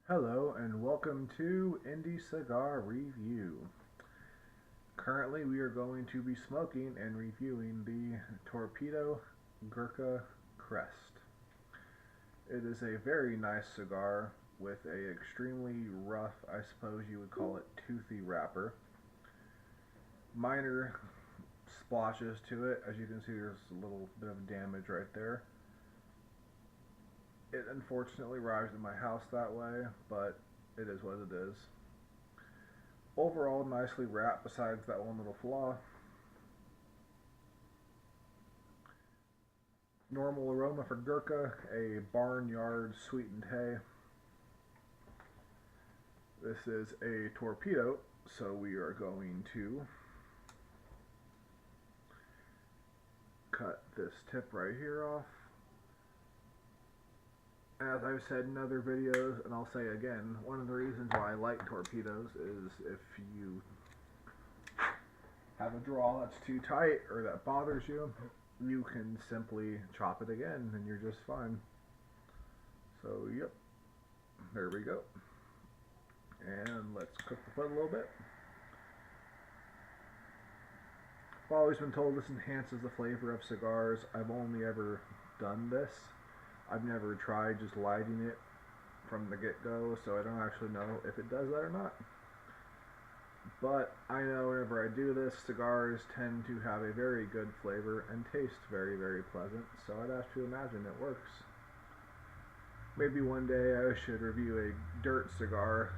Hello and welcome to Indie Cigar Review. Currently we are going to be smoking and reviewing the Torpedo Gurkha Crest. It is a very nice cigar with a extremely rough, I suppose you would call it, toothy wrapper. Minor splotches to it. As you can see, there's a little bit of damage right there. It unfortunately arrived in my house that way, but it is what it is. Overall, nicely wrapped besides that one little flaw. Normal aroma for Gurkha, a barnyard sweetened hay. This is a torpedo, so we are going to cut this tip right here off. As I've said in other videos, and I'll say again, one of the reasons why I like torpedoes is if you have a draw that's too tight or that bothers you, you can simply chop it again and you're just fine. So, yep, there we go. And let's cook the foot a little bit. I've always been told this enhances the flavor of cigars. I've only ever done this. I've never tried just lighting it from the get-go, so I don't actually know if it does that or not. But I know whenever I do this, cigars tend to have a very good flavor and taste very, very pleasant, so I'd have to imagine it works. Maybe one day I should review a dirt cigar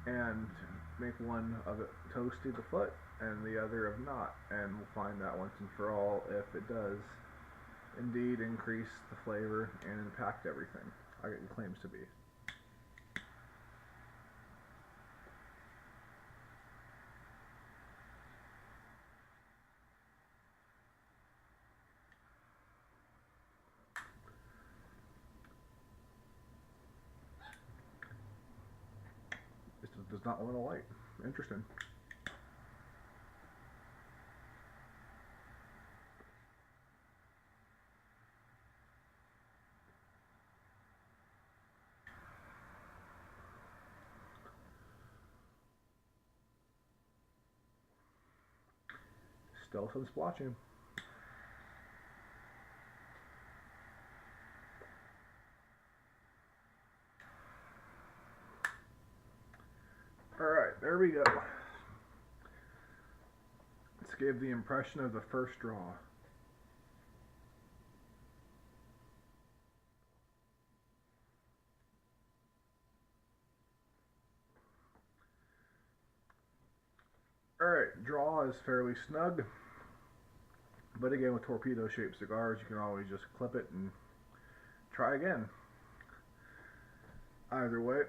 and make one of it toasty the foot and the other of not, and we'll find out once and for all if it does indeed increase the flavor and impact everything, like it claims to be. This does not want to light. Interesting. Still some splotching. Alright, there we go. Let's give the impression of the first draw. Alright, draw is fairly snug. But again, with torpedo shaped cigars, you can always just clip it and try again. Either way,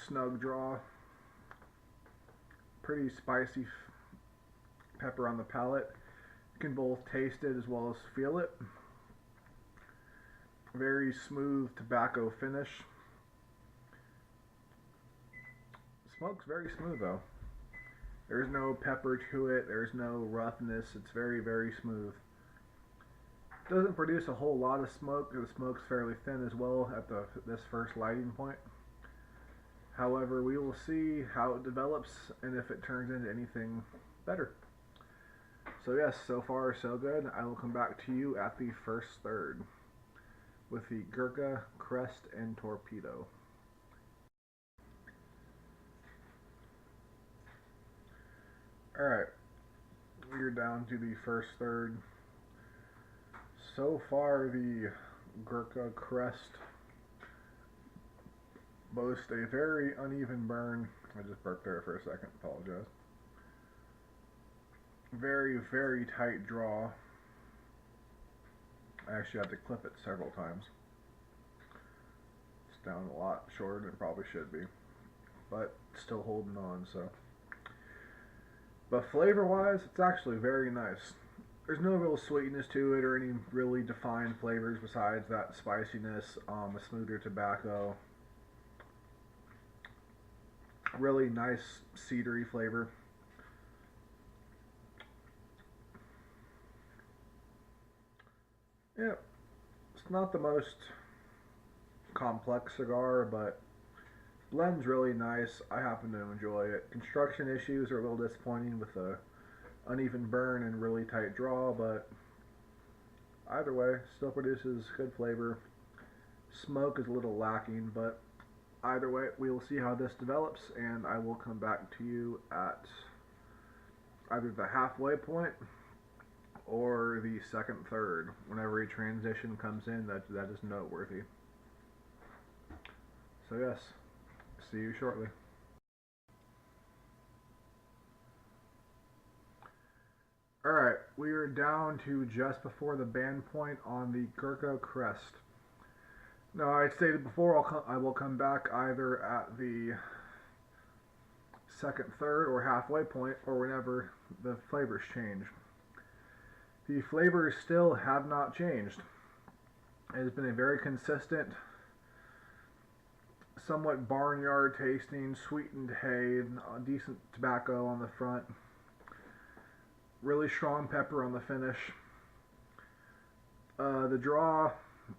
snug draw. Pretty spicy pepper on the palate. You can both taste it as well as feel it. Very smooth tobacco finish. Smoke's very smooth though. There's no pepper to it, there's no roughness, it's very, very smooth. Doesn't produce a whole lot of smoke, the smoke's fairly thin as well at this first lighting point. However, we will see how it develops and if it turns into anything better. So yes, so far so good. I will come back to you at the first third with the Gurkha Crest and Torpedo. Alright, we're down to the first third. So far the Gurkha Crest boasts a very uneven burn. I just burped there for a second, apologize. Very, very tight draw. I actually had to clip it several times. It's down a lot shorter than it probably should be, but still holding on, so. But flavor-wise, it's actually very nice. There's no real sweetness to it or any really defined flavors besides that spiciness, a smoother tobacco. Really nice cedary flavor. Yeah, it's not the most complex cigar, but Blend's really nice. I happen to enjoy it. Construction issues are a little disappointing with the uneven burn and really tight draw, but either way, still produces good flavor. Smoke is a little lacking, but either way, we will see how this develops, and I will come back to you at either the halfway point or the second third, whenever a transition comes in that is noteworthy. So yes, see you shortly. Alright, we are down to just before the band point on the Gurkha Crest. Now, I stated before I will come back either at the second, third, or halfway point, or whenever the flavors change. The flavors still have not changed. It has been a very consistent, somewhat barnyard tasting, sweetened hay, decent tobacco on the front, really strong pepper on the finish. The draw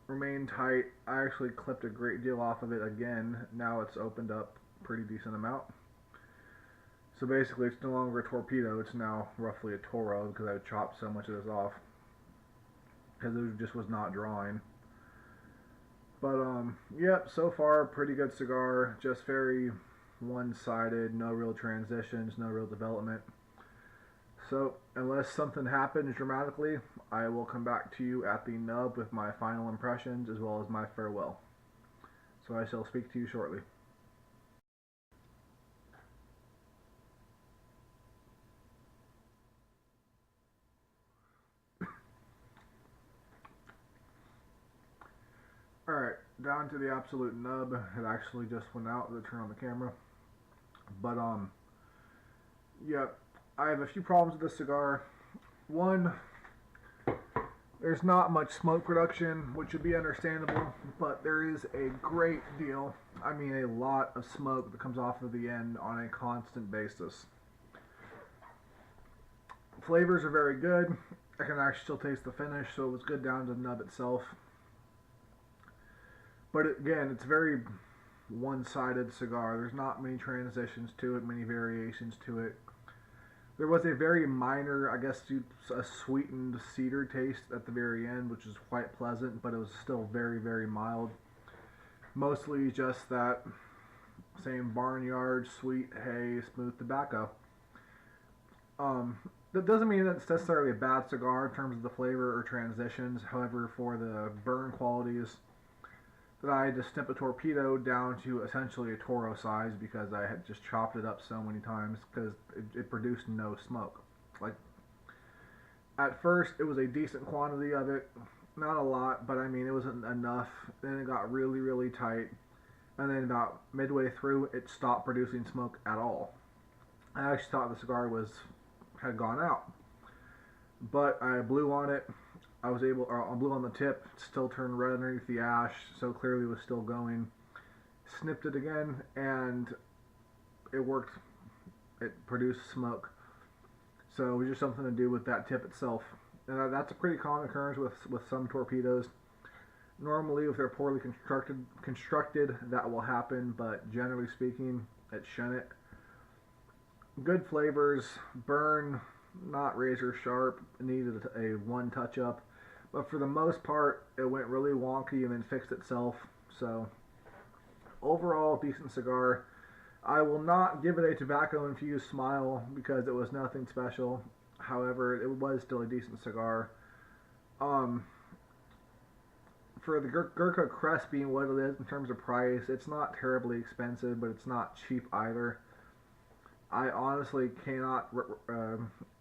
remained tight. I actually clipped a great deal off of it again. Now it's opened up a pretty decent amount. So basically it's no longer a torpedo, it's now roughly a Toro because I chopped so much of this off because it just was not drawing. But yep, so far pretty good cigar, just very one-sided, no real transitions, no real development. So unless something happens dramatically, I will come back to you at the nub with my final impressions as well as my farewell. So I shall speak to you shortly. Alright, down to the absolute nub. It actually just went out to turn on the camera. But yeah, I have a few problems with this cigar. One, there's not much smoke production, which would be understandable, but there is a great deal, I mean a lot of smoke that comes off of the end on a constant basis. Flavors are very good. I can actually still taste the finish, so it was good down to the nub itself. But again, it's very one-sided cigar. There's not many transitions to it, many variations to it. There was a very minor, I guess, a sweetened cedar taste at the very end, which is quite pleasant, but it was still very, very mild. Mostly just that same barnyard, sweet hay, smooth tobacco. That doesn't mean that it's necessarily a bad cigar in terms of the flavor or transitions. However, for the burn qualities, that I had to snip a torpedo down to essentially a Toro size because I had just chopped it up so many times because it produced no smoke. Like, at first it was a decent quantity of it, not a lot, but I mean it wasn't enough. Then it got really, really tight, and then about midway through it stopped producing smoke at all. I actually thought the cigar had gone out, but I blew on it. I blew on the tip, still turned red underneath the ash, so clearly it was still going. Snipped it again, and it worked. It produced smoke. So it was just something to do with that tip itself. And that's a pretty common occurrence with some torpedoes. Normally, if they're poorly constructed, that will happen, but generally speaking, it shouldn't. Good flavors, burn, not razor sharp, needed a one touch up. But for the most part, it went really wonky and then fixed itself. So, overall, decent cigar. I will not give it a tobacco-infused smile because it was nothing special. However, it was still a decent cigar. For the Gurkha Crest being what it is in terms of price, it's not terribly expensive, but it's not cheap either. I honestly cannot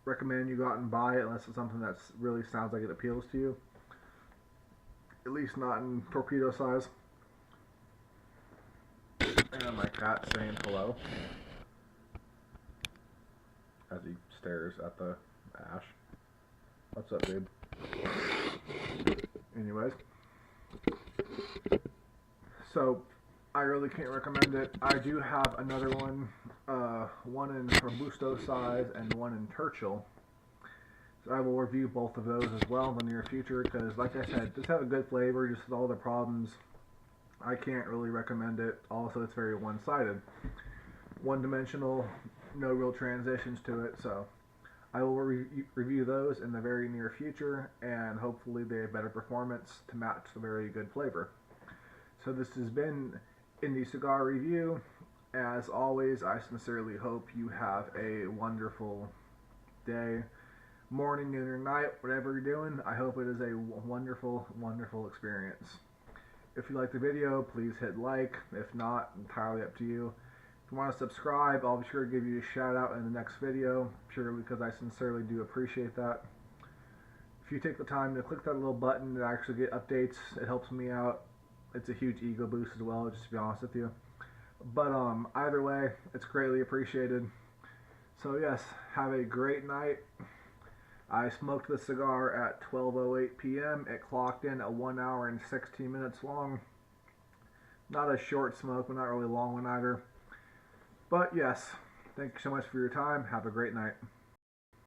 recommend you go out and buy it unless it's something that really sounds like it appeals to you. At least not in torpedo size. And my cat saying hello as he stares at the ash. What's up, babe? Anyways. So, I really can't recommend it. I do have another one, one in Robusto size and one in Churchill. So I will review both of those as well in the near future because, like I said, just have a good flavor, just with all the problems I can't really recommend it. Also, it's very one-sided, one-dimensional, no real transitions to it. So I will review those in the very near future, and hopefully they have better performance to match the very good flavor. So this has been Indie Cigar Review. As always, I sincerely hope you have a wonderful day, morning, noon, or night, whatever you're doing. I hope it is a wonderful, wonderful experience. If you like the video, please hit like. If not, entirely up to you. If you want to subscribe, I'll be sure to give you a shout out in the next video, purely because I sincerely do appreciate that. If you take the time to click that little button to actually get updates, it helps me out. It's a huge ego boost as well, just to be honest with you. But either way, it's greatly appreciated. So yes, have a great night. I smoked the cigar at 12:08 p.m. It clocked in at 1 hour and 16 minutes long. Not a short smoke, but not really long one either. But yes, thank you so much for your time. Have a great night.